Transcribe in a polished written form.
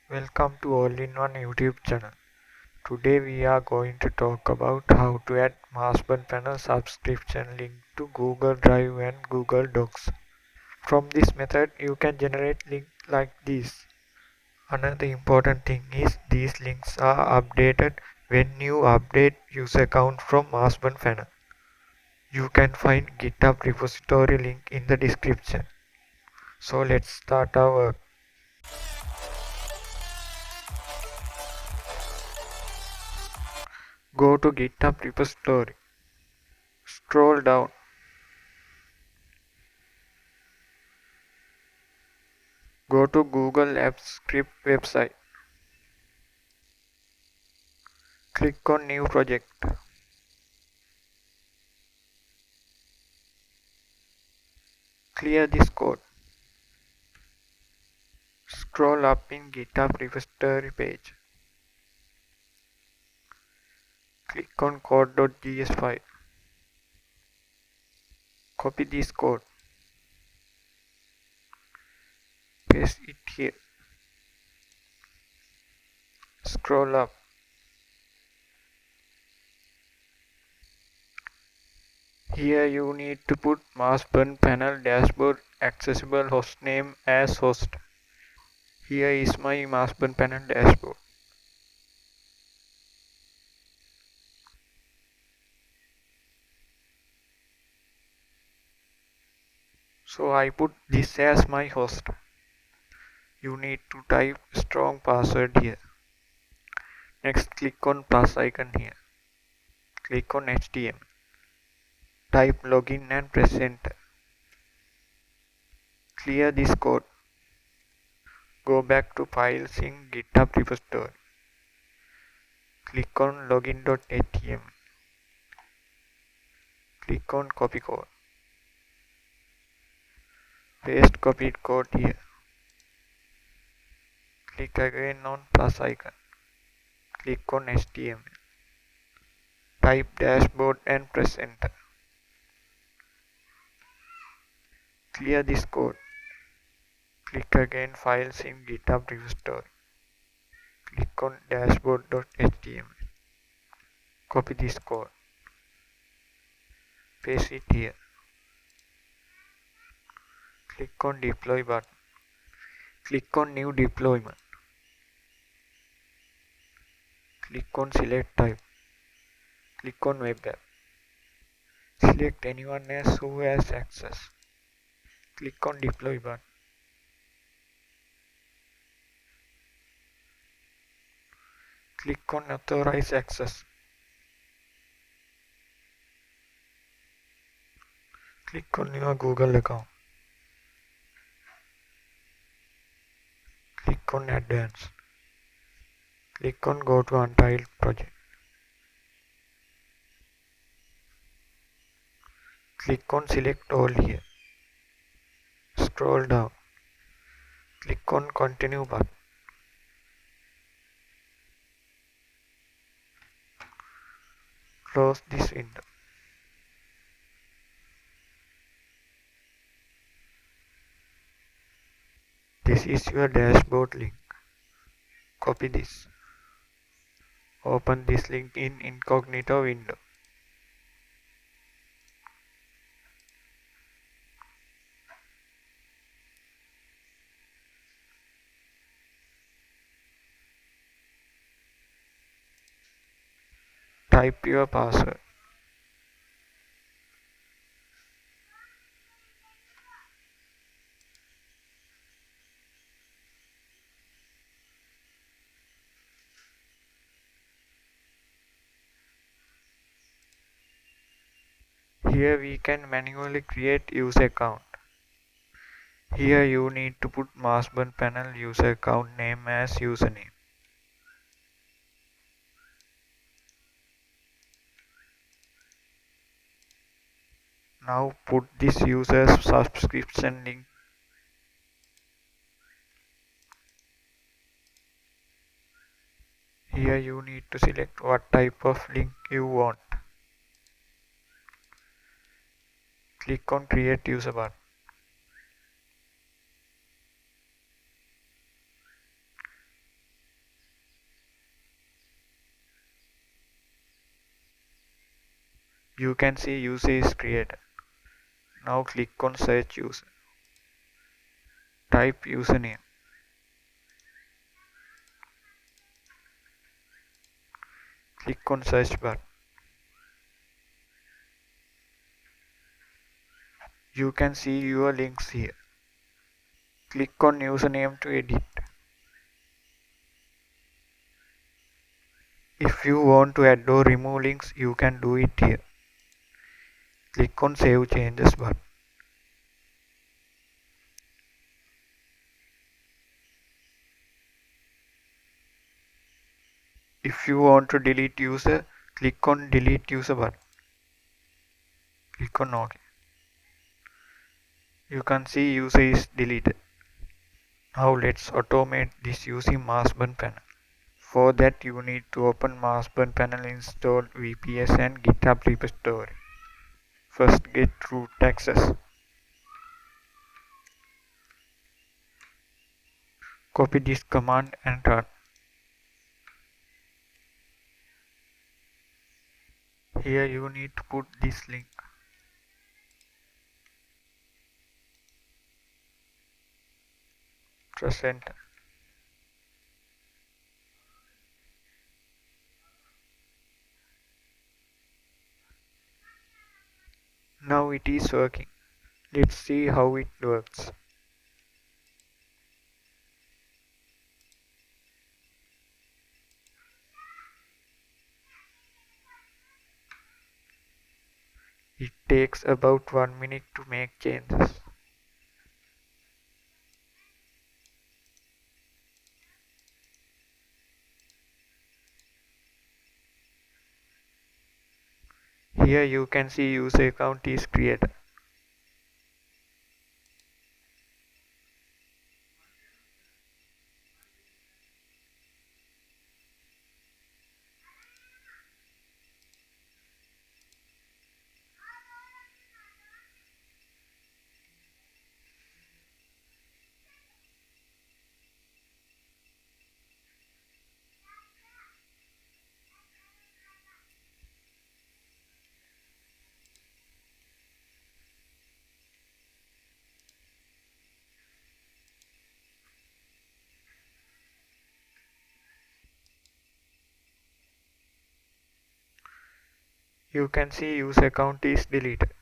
Welcome to All-in-One YouTube channel. Today we are going to talk about how to add Marsban Panel subscription link to Google Drive and Google Docs. From this method you can generate links like this. Another important thing is these links are updated when you update user account from Marsban Panel. You can find GitHub repository link in the description. So let's start our work. Go to GitHub repository. Scroll down. Go to Google Apps Script website. Click on New Project. Clear this code. Scroll up in GitHub repository page. Click on code.js file. Copy this code. Paste it here. Scroll up. Here you need to put Marsban Panel dashboard accessible hostname as host. Here is my Marsban Panel dashboard. So I put this as my host. You need to type strong password here. Next click on plus icon here. Click on HTML. Type login and press enter. Clear this code. Go back to files in GitHub repository. Click on login.html. Click on copy code. Paste copied code here. Click again on plus icon. Click on HTML. Type dashboard and press enter. Clear this code. Click again files in GitHub repository. Click on dashboard.html. Copy this code. Paste it here. Click on deploy button. Click on new deployment. Click on select type. Click on web app. Select anyone else who has access. Click on deploy button. Click on authorize access. Click on your Google account. Click on advanced. Click on go to untitled project. Click on select all here. Scroll down. Click on continue button. Close this window. This is your dashboard link. Copy this. Open this link in incognito window. Type your password. Here we can manually create user account. Here you need to put Marsban Panel user account name as username. Now put this user's subscription link. Here you need to select what type of link you want. Click on create user button. You can see user is created. Now click on search user. Type username. Click on search bar. You can see your links here. Click on username to edit. If you want to add or remove links, you can do it here. Click on save changes bar. If you want to delete user, click on delete user bar. Click on OK. You can see user is deleted. Now let's automate this using Marsban panel. For that you need to open Marsban panel, install VPS and GitHub repository. First get root access. Copy this command and run. Here you need to put this link. Press enter. Now it is working. Let's see how it works. It takes about 1 minute to make changes. Here you can see user account is created. You can see user account is deleted.